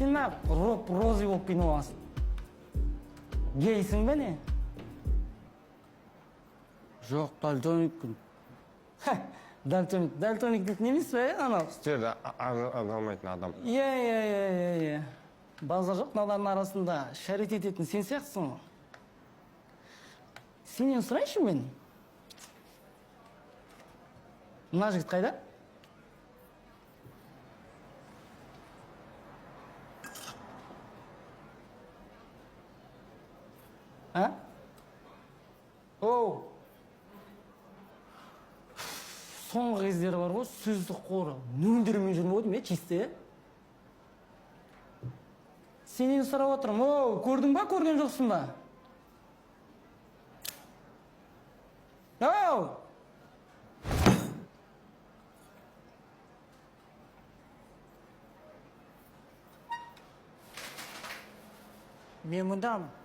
Сен ақ рози болып қинап аласың. Гейсің бе не? Жоқ, дальтоникпін. Дальтониктік немес бе, анау? Істерді алмайтын адам. Е. Базар жоқ надарының арасында шәрет ететін сен сияқтысың ғой. Сенен сұрайыншы мен? Мына жігіт қайда? А? Оу! Соңғы кездері бар ғой, сөздік қоры нөндірмен жүрмей өтім, чисті, Сенен сұрап отырмын, оу, көрдің ба, көрген жоқсың ба? Оу! Мен мұндамын.